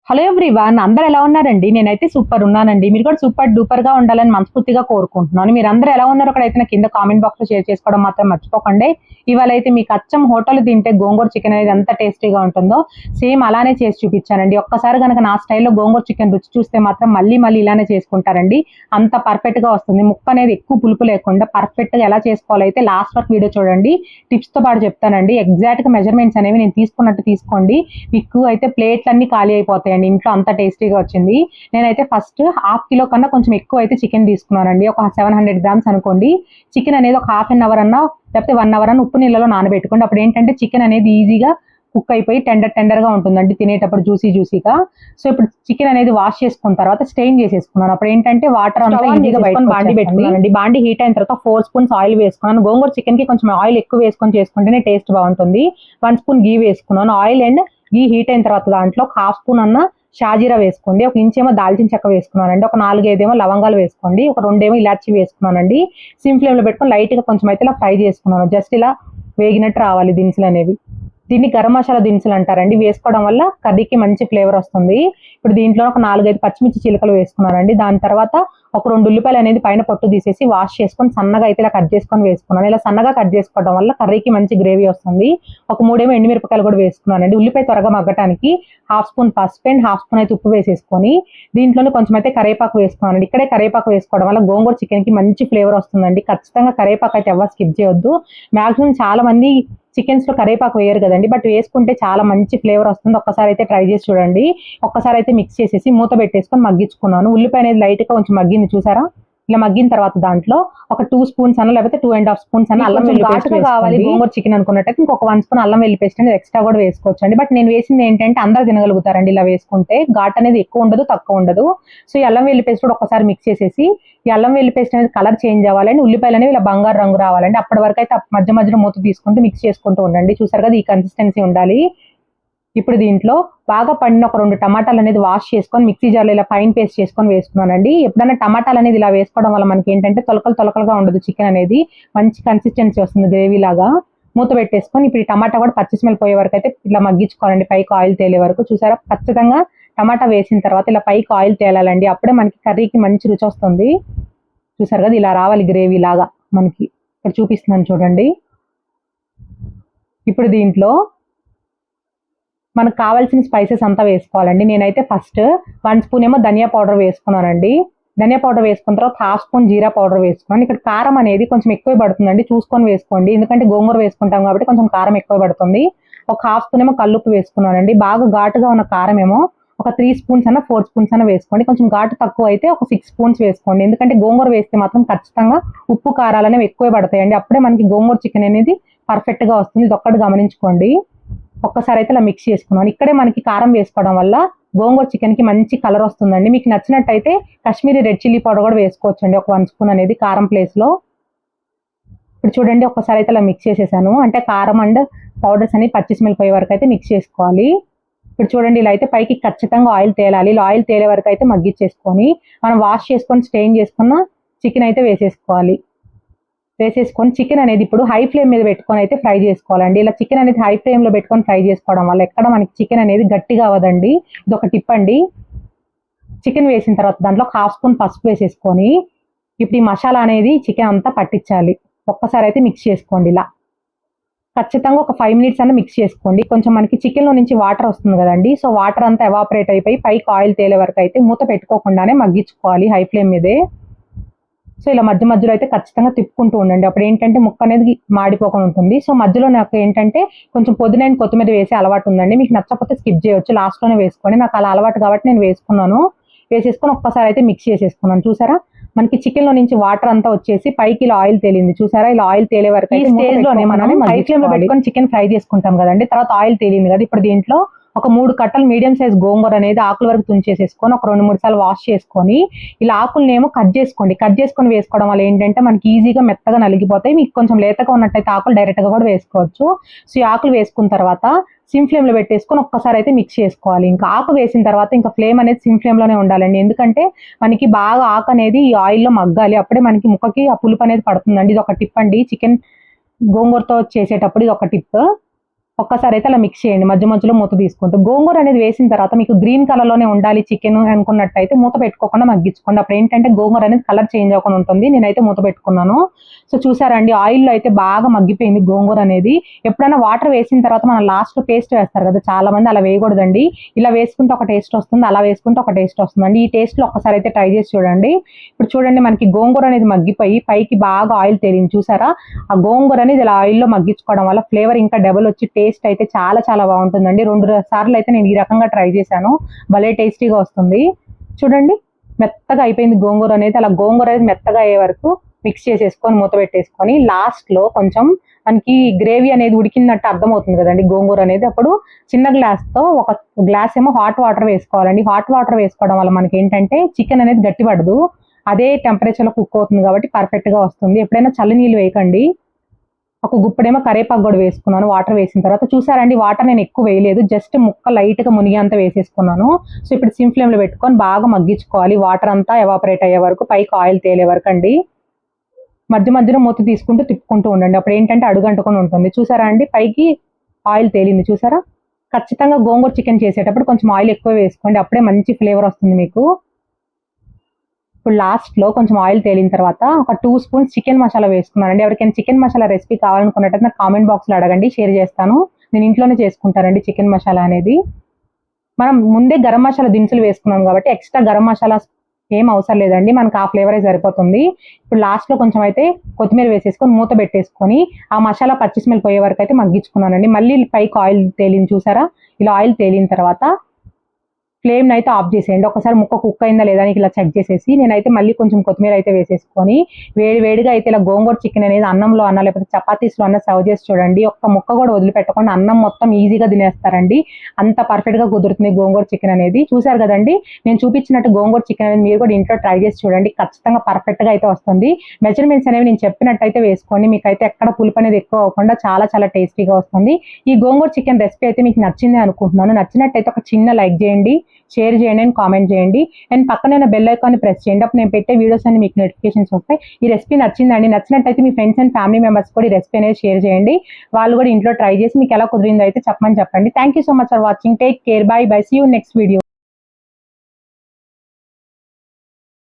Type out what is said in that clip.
Hello everyone, అందరు ఎలా ఉన్నారండి? నేనైతే సూపర్ ఉన్నానండి. మీరు కూడా సూపర్ డూపర్ గా ఉండాలని మనస్ఫూర్తిగా కోరుకుంటున్నాను. మీరు అందరూ ఎలా ఉన్నారో కూడా అయితే నా కింద కామెంట్ బాక్స్ లో షేర్ చేసుకోవడం మాత్రం మర్చిపోకండి. ఇవాళ అయితే మీకు అచ్చం హోటల్ తింటే గోంగూర చికెన్ అనేది ఎంత టేస్టీగా ఉంటుందో సేమ్ అలానే చేసి చూపించానండి. ఒక్కసారి కనుక నా స్టైల్లో గోంగూర చికెన్ రుచి చూస్తే మాత్రం మళ్ళీ మళ్ళీ ఇలానే చేసుకుంటారండి. అంత పర్ఫెక్ట్ గా వస్తుంది. ముక్క అనేది ఎక్కువ పులుపు లేకుండా పర్ఫెక్ట్ గా ఎలా చేసుకోవాలో అయితే లాస్ట్ వరకు వీడియో చూడండి. టిప్స్ తో పాటు చెప్తానండి. ఎగ్జాక్ట్ గా మెజర్మెంట్స్ అనేవి నేను తీసుకున్నట్టు తీసుకోండి. మీకు అయితే ప్లేట్లన్నీ ఖాళీ అయిపోతాయండి. ఇంట్లో అంత టేస్టీగా వచ్చింది. నేనైతే ఫస్ట్ హాఫ్ కిలో కన్నా కొంచెం ఎక్కువ అయితే చికెన్ తీసుకున్నానండి. ఒక 700 గ్రామ్స్ అనుకోండి. చికెన్ అనేది ఒక హాఫ్ అన్ అవర్ అన్నా లేకపోతే 1 అవర్ అన్న ఉప్పు నీళ్ళలో నానబెట్టుకోండి. అప్పుడు ఏంటంటే చికెన్ అనేది ఈజీగా కుక్ అయిపోయి టెండర్ గా ఉంటుందండి తినేటప్పుడు జ్యూసీగా. సో ఇప్పుడు చికెన్ అనేది వాష్ చేసుకున్న తర్వాత స్టెయిన్ చేసేసుకున్నాను. అప్పుడు ఏంటంటే వాటర్ అంతా ఈజీగా బయటకు బాండి పెట్టుకున్నానండి. బాండి హీట్ అయిన తర్వాత 4 స్పూన్స్ ఆయిల్ వేసుకున్నాను. గోంగూర చికెన్ కి కొంచెం ఆయిల్ ఎక్కువ వేసుకొని చేసుకుంటేనే టేస్ట్ బాగుంటుంది. 1 స్పూన్ గీ వేసుకున్నాను. ఆయిల్ అండ్ గీ హీట్ అయిన తర్వాత దాంట్లో ఒక హాఫ్ స్పూన్ అన్న షాజీరా వేసుకోండి. ఒక ఇంచేమో దాల్చిన చెక్క వేసుకున్నానండి. ఒక 4-5 లవంగాలు వేసుకోండి. ఒక 2 ఇలాచి వేసుకున్నానండి. సిమ్ ఫ్లేమ్ లో పెట్టుకొని లైట్ గా కొంచెం అయితే ఇలా ఫ్రై చేసుకున్నాను. జస్ట్ ఇలా వేగినట్టు రావాలి దినుసులు అనేవి. దీన్ని గరం మసాలా దినుసులు అంటారండి. వేసుకోవడం వల్ల కర్రీకి మంచి ఫ్లేవర్ వస్తుంది. ఇప్పుడు దీంట్లో ఒక 4-5 పచ్చిమిర్చి చిలుకలు వేసుకున్నానండి. దాని తర్వాత ఒక 2 ఉల్లిపాయలు అనేది పైన పొట్టు తీసేసి వాష్ చేసుకొని సన్నగా అయితే ఇలా కట్ చేసుకొని వేసుకున్నాను. ఇలా సన్నగా కట్ చేసుకోవడం వల్ల కర్రీకి మంచి గ్రేవీ వస్తుంది. ఒక 3 ఎండుమిరపకాయలు కూడా వేసుకున్నానండి. ఉల్లిపాయ త్వరగా మగ్గటానికి హాఫ్ స్పూన్ పసుపు అండ్ హాఫ్ స్పూన్ అయితే ఉప్పు వేసేసుకొని దీంట్లోనే కొంచెం అయితే కరేపాకు వేసుకున్నానండి. ఇక్కడే కరేపాకు వేసుకోవడం వల్ల గోంగూర చికెన్ కి మంచి ఫ్లేవర్ వస్తుందండి. ఖచ్చితంగా కరేపాకు అయితే ఎవరు స్కిప్ చేయొద్దు. మాక్సిమం చాలా మంది చికెన్స్ లో కరేపాకు వేయరు కదండి, బట్ వేసుకుంటే చాలా మంచి ఫ్లేవర్ వస్తుంది. ఒక్కసారి అయితే ట్రై చేసి చూడండి. ఒక్కసారి అయితే మిక్స్ చేసేసి మూత పెట్టేసుకొని మగ్గించుకున్నాను. ఉల్లిపాయ అనేది లైట్ గా కొంచెం మగ్గింది చూసారా. ఇలా మగ్గిన తర్వాత దాంట్లో ఒక 2 స్పూన్స్ అన్న లేకపోతే 2.5 స్పూన్స్ అన్న అల్లం వెల్లుల్లి పేస్ట్ కావాలి. గోంగూర చికెన్ అనుకున్నట్టయితే ఇంకొక 1 స్పూన్ అల్లం వెల్లుల్లి పేస్ట్ అనేది ఎక్స్ట్రా కూడా వేసుకోవచ్చు అండి. బట్ నేను వేసింది ఏంటంటే అందరూ తినగలుగుతారండి ఇలా వేసుకుంటే. ఘాట్ అనేది ఎక్కువ ఉండదు, తక్కువ ఉండదు. సో ఈ అల్లం వెల్లుల్లి పేస్ట్ కూడా ఒకసారి మిక్స్ చేసేసి ఈ అల్లం వెల్లుల్లి పేస్ట్ అనేది కలర్ చేంజ్ అవ్వాలండి. ఉల్లిపాయలు అనేవి ఇలా బంగారు రంగు రావాలండి. అప్పటి వరకు అయితే మధ్య మధ్యలో మూత తీసుకుంటూ మిక్స్ చేసుకుంటూ ఉండండి. చూసారు కదా, ఈ కన్సిస్టెన్సీ ఉండాలి. ఇప్పుడు దీంట్లో బాగా పండిన ఒక 2 టమాటాలు అనేది వాష్ చేసుకొని మిక్సీ జార్లో ఇలా ఫైన్ పేస్ట్ చేసుకొని వేసుకున్నానండి. ఎప్పుడైనా టమాటాలు అనేది ఇలా వేసుకోవడం వల్ల మనకి ఏంటంటే తొలకలుగా ఉండదు. చికెన్ అనేది మంచి కన్సిస్టెన్సీ వస్తుంది గ్రేవీ లాగా. మూత పెట్టేసుకొని ఇప్పుడు ఈ టమాటా కూడా పచ్చి స్మెల్ పోయే వరకు అయితే ఇలా మగ్గించుకోవాలండి, పైకి ఆయిల్ తేలే వరకు. చూసారా, ఖచ్చితంగా టమాటా వేసిన తర్వాత ఇలా పైకి ఆయిల్ తేలాలండి. అప్పుడే మనకి కర్రీకి మంచి రుచి వస్తుంది. చూసారు కదా, ఇలా రావాలి గ్రేవీ లాగా మనకి. ఇక్కడ చూపిస్తున్నాను చూడండి. ఇప్పుడు దీంట్లో మనకు కావాల్సిన స్పైసెస్ అంతా వేసుకోవాలండి. నేనైతే ఫస్ట్ 1 స్పూన్ ఏమో ధనియా పౌడర్ వేసుకున్నానండి. ధనియా పౌడర్ వేసుకున్న తర్వాత హాఫ్ స్పూన్ జీరా పౌడర్ వేసుకున్నాను. ఇక్కడ కారం అనేది కొంచెం ఎక్కువ పడుతుందండి, చూసుకొని వేసుకోండి. ఎందుకంటే గోంగూర వేసుకుంటాం కాబట్టి కొంచెం కారం ఎక్కువ పడుతుంది. ఒక హాఫ్ స్పూన్ ఏమో కల్లుప్పు వేసుకున్నానండి. బాగా ఘాటుగా ఉన్న కారం ఏమో ఒక 3 స్పూన్స్ అన్న 4 స్పూన్స్ అన్న వేసుకోండి. కొంచెం ఘాటు తక్కువ అయితే ఒక 6 స్పూన్స్ వేసుకోండి. ఎందుకంటే గోంగూర వేస్తే మాత్రం ఖచ్చితంగా ఉప్పు కారాలు అనేవి ఎక్కువ పడతాయండి. అప్పుడే మనకి గోంగూర చికెన్ అనేది పర్ఫెక్ట్ గా వస్తుంది. ఇది ఒక్కటి గమనించుకోండి. ఒక్కసారి అయితే ఇలా మిక్స్ చేసుకున్నాను. ఇక్కడే మనకి కారం వేసుకోవడం వల్ల గోంగూర చికెన్ కి మంచి కలర్ వస్తుందండి. మీకు నచ్చినట్టయితే కాశ్మీరీ రెడ్ చిల్లీ పౌడర్ కూడా వేసుకోవచ్చు అండి, ఒక 1 స్పూన్ అనేది కారం ప్లేస్ లో. ఇప్పుడు చూడండి, ఒక్కసారి అయితే ఇలా మిక్స్ చేసేసాను. అంటే కారం అండ్ పౌడర్స్ అని పచ్చి స్మెల్ పోయే వరకు అయితే మిక్స్ చేసుకోవాలి. ఇప్పుడు చూడండి, ఇలా అయితే పైకి ఖచ్చితంగా ఆయిల్ తేలాలి. ఇలా ఆయిల్ తేలే వరకు అయితే మగ్గిచ్చేసుకొని మనం వాష్ చేసుకొని స్టెయిన్ చేసుకున్న చికెన్ అయితే వేసేసుకోవాలి. వేసేసుకొని చికెన్ అనేది ఇప్పుడు హై ఫ్లేమ్ మీద పెట్టుకొని అయితే ఫ్రై చేసుకోవాలండి. ఇలా చికెన్ అనేది హై ఫ్లేమ్ లో పెట్టుకొని ఫ్రై చేసుకోవడం వల్ల ఎక్కడ మనకి చికెన్ అనేది గట్టిగా అవ్వదండి. ఇది ఒక టిప్ అండి. చికెన్ వేసిన తర్వాత దాంట్లో హాఫ్ స్పూన్ పసుపు వేసేసుకొని ఇప్పుడు ఈ మసాలా అనేది చికెన్ అంతా పట్టించాలి. ఒక్కసారి అయితే మిక్స్ చేసుకోండి. ఇలా ఖచ్చితంగా ఒక 5 మినిట్స్ అన్న మిక్స్ చేసుకోండి. కొంచెం మనకి చికెన్ లో నుంచి వాటర్ వస్తుంది కదండి. సో వాటర్ అంతా ఎవాపరేట్ అయిపోయి పైకి ఆయిల్ తేలే వరకు అయితే మూత పెట్టుకోకుండానే మగ్గించుకోవాలి హై ఫ్లేమ్ మీదే. సో ఇలా మధ్య మధ్యలో అయితే ఖచ్చితంగా తిప్పుకుంటూ ఉండండి. అప్పుడు ఏంటంటే ముక్క అనేది మాడిపోకుండా ఉంటుంది. సో మధ్యలో నాకు ఏంటంటే కొంచెం పుదీనా అండ్ కొత్తిమీర వేసే అలవాటు ఉందండి. మీకు నచ్చకపోతే స్కిప్ చేయొచ్చు, లాస్ట్ లోనే వేసుకోండి. నాకు అలా అలవాటు కాబట్టి నేను వేసుకున్నాను. వేసేసుకొని ఒక్కసారి అయితే మిక్స్ చేసేసుకున్నాను. చూసారా, మనకి చికెన్ లో నుంచి వాటర్ అంతా వచ్చేసి పైకి ఇలా ఆయిల్ తేలింది. చూసారా, ఇలా ఆయిల్ తేలే వరకు ఈ స్టేజ్ లోనే మనం హై ఫ్లేమ్ లో పెట్టుకొని చికెన్ ఫ్రై చేసుకుంటాం కదండి. తర్వాత ఆయిల్ తేలింది కదా, ఇప్పుడు దీంట్లో ఒక 3 కట్టలు మీడియం సైజ్ గోంగూర అనేది ఆకుల వరకు తుంచేసేసుకొని ఒక 2-3 సార్లు వాష్ చేసుకొని ఇలా ఆకులనేమో కట్ చేసుకోండి. కట్ చేసుకొని వేసుకోవడం వల్ల ఏంటంటే మనకి ఈజీగా మెత్తగా నలిగిపోతాయి. మీకు కొంచెం లేతగా ఉన్నట్టయితే ఆకులు డైరెక్ట్ గా కూడా వేసుకోవచ్చు. సో ఈ ఆకులు వేసుకున్న తర్వాత సిమ్ ఫ్లేమ్ లో పెట్టేసుకొని ఒక్కసారి అయితే మిక్స్ చేసుకోవాలి. ఇంకా ఆకు వేసిన తర్వాత ఇంకా ఫ్లేమ్ అనేది సిమ్ ఫ్లేమ్ లోనే ఉండాలండి. ఎందుకంటే మనకి బాగా ఆకు అనేది ఈ ఆయిల్లో మగ్గాలి. అప్పుడే మనకి ముక్కకి ఆ పులుపు అనేది పడుతుందండి. ఇది ఒక టిప్ అండి, చికెన్ గోంగూరతో చేసేటప్పుడు ఇది ఒక టిప్. ఒక్కసారి అయితే అలా మిక్స్ చేయండి మధ్య మధ్యలో మూత తీసుకుంటూ. గోంగూర అనేది వేసిన తర్వాత మీకు గ్రీన్ కలర్‌లోనే ఉండాలి చికెన్ అనుకున్నట్టయితే మూత పెట్టుకోకుండా మగ్గించుకోండి. అప్పుడు ఏంటంటే గోంగూర అనేది కలర్ చేంజ్ అవ్వకుండా ఉంటుంది. నేనైతే మూత పెట్టుకున్నాను. సో చూసారా అండి ఆయిల్‌లో అయితే బాగా మగ్గిపోయింది గోంగూర అనేది. ఎప్పుడైనా వాటర్ వేసిన తర్వాత మనం లాస్ట్‌లో పేస్ట్ వేస్తారు కదా! చాలా మంది అలా వేయకూడదండి. ఇలా వేసుకుంటే ఒక టేస్ట్ వస్తుంది. అలా వేసుకుంటే ఒక టేస్ట్ వస్తుందండి. ఈ టేస్ట్‌లో ఒక్కసారి అయితే ట్రై చేసి చూడండి. ఇప్పుడు చూడండి మనకి గోంగూర అనేది మగ్గిపోయి పైకి బాగా ఆయిల్ తేలింది చూసారా? ఆ గోంగూర అనేది ఇలా ఆయిల్‌లో మగ్గించుకోవడం వల్ల ఫ్లేవర్ ఇంకా డబుల్ వచ్చి టేస్ట్ అయితే చాలా చాలా బాగుంటుందండి. 2 సార్లు అయితే నేను ఈ రకంగా ట్రై చేశాను. భలే టేస్టీగా వస్తుంది. చూడండి మెత్తగా అయిపోయింది గోంగూర అనేది. అలా గోంగూర అనేది మెత్తగా అయ్యే వరకు మిక్స్ చేసేసుకొని మూత పెట్టేసుకొని లాస్ట్‌లో కొంచెం మనకి గ్రేవీ అనేది ఉడికినట్టు అర్థమవుతుంది కదండీ గోంగూర అనేది. అప్పుడు చిన్న గ్లాస్‌తో ఒక గ్లాస్ ఏమో హాట్ వాటర్ వేసుకోవాలండి. హాట్ వాటర్ వేసుకోవడం వల్ల మనకేంటంటే చికెన్ అనేది గట్టిపడదు. అదే టెంపరేచర్‌లో కుక్ అవుతుంది కాబట్టి పర్ఫెక్ట్‌గా వస్తుంది. ఎప్పుడైనా చల్ల నీళ్ళు వేయకండి. ఒక గుప్పెడేమో కరివేపాకు గూడా వేసుకున్నాను వాటర్ వేసిన తర్వాత. చూసారండి వాటర్ నేను ఎక్కువ వేయలేదు. జస్ట్ ముక్క లైట్‌గా మునిగేంత వేసేసుకున్నాను. సో, ఇప్పుడు సిమ్ ఫ్లేమ్‌లో పెట్టుకొని బాగా మగ్గించుకోవాలి. వాటర్ అంతా ఎవాపరేట్ అయ్యే వరకు, పైకి ఆయిల్ తేలే వరకండి. మధ్య మధ్యలో మూత తీసుకుంటూ తిప్పుకుంటూ ఉండండి. అప్పుడేంటంటే అడుగంటకుండా ఉంటుంది. చూసారా అండి పైకి ఆయిల్ తేలింది చూసారా? ఖచ్చితంగా గోంగూర చికెన్ చేసేటప్పుడు కొంచెం ఆయిల్ ఎక్కువ వేసుకోండి. అప్పుడే మంచి ఫ్లేవర్ వస్తుంది మీకు. ఇప్పుడు లాస్ట్‌లో కొంచెం ఆయిల్ తేలిన తర్వాత ఒక 2 స్పూన్స్ చికెన్ మసాలా వేసుకున్నానండి. ఎవరికైనా చికెన్ మసాలా రెసిపీ కావాలనుకున్నట్టయితే నాకు కామెంట్ బాక్స్‌లో అడగండి. షేర్ చేస్తాను. నేను ఇంట్లోనే చేసుకుంటానండి చికెన్ మసాలా అనేది. మనం ముందే గరం మసాలా దినుసులు వేసుకున్నాం కాబట్టి ఎక్స్‌ట్రా గరం మసాలాస్ ఏం అవసరం లేదండి. మనకు ఆ ఫ్లేవరే సరిపోతుంది. ఇప్పుడు లాస్ట్‌లో కొంచెం అయితే కొత్తిమీర వేసేసుకొని మూత పెట్టేసుకొని ఆ మసాలా పచ్చి స్మెల్ పోయే వరకు అయితే మగ్గించుకున్నానండి. మళ్ళీ పైకి ఆయిల్ తేలింది చూసారా? ఇలా ఆయిల్ తేలిన తర్వాత ఫ్లేమ్‌ని అయితే ఆఫ్ చేసేయండి. ఒకసారి ముక్క కుక్ అయిందా లేదా అని ఇలా చెక్ చేసేసి నేనైతే మళ్ళీ కొంచెం కొత్తిమీర అయితే వేసేసుకొని వేడి వేడిగా అయితే ఇలా గోంగూర చికెన్ అనేది అన్నంలో అన్నా లేకపోతే చపాతీస్‌లో అన్నా సర్వ్ చేసి చూడండి. ఒక్క ముక్క కూడా వదిలిపెట్టకుండా అన్నం మొత్తం ఈజీగా తినేస్తారండి. అంత పర్ఫెక్ట్‌గా కుదురుతుంది గోంగూర చికెన్ అనేది. చూసారు కదండీ! నేను చూపించినట్టు గోంగూర చికెన్ అనేది మీరు కూడా ఇంట్లో ట్రై చేసి చూడండి. ఖచ్చితంగా పర్ఫెక్ట్‌గా అయితే వస్తుంది. మెజర్‌మెంట్స్ అనేవి నేను చెప్పినట్టయితే వేసుకోండి. మీకైతే ఎక్కడ పులుపు అనేది ఎక్కువ అవ్వకుండా చాలా చాలా టేస్టీగా వస్తుంది. ఈ గోంగూర చికెన్ రెసిపీ అయితే మీకు నచ్చింది అనుకుంటున్నాను. నచ్చినట్టయితే ఒక చిన్న లైక్ చేయండి. షేర్ చేయండి అండ్ కామెంట్ చేయండి. అండ్ పక్కనే ఉన్న బెల్ ఐకాన్ని ప్రెస్ చేయండి. అప్పుడు నేను పెట్టే వీడియోస్ అన్ని మీకు నోటిఫికేషన్స్ వస్తాయి. ఈ రెసిపీ నచ్చిందండి. నచ్చినట్టయితే మీ ఫ్రెండ్స్ అండ్ ఫ్యామిలీ మెంబర్స్ కూడా ఈ రెసిపీ అనేది షేర్ చేయండి. వాళ్ళు కూడా ఇంట్లో ట్రై చేసి మీకు ఎలా కుదిరిందో అయితే చెప్పమని చెప్పండి. Thank you so much for watching. Take care. Bye bye. See you next video.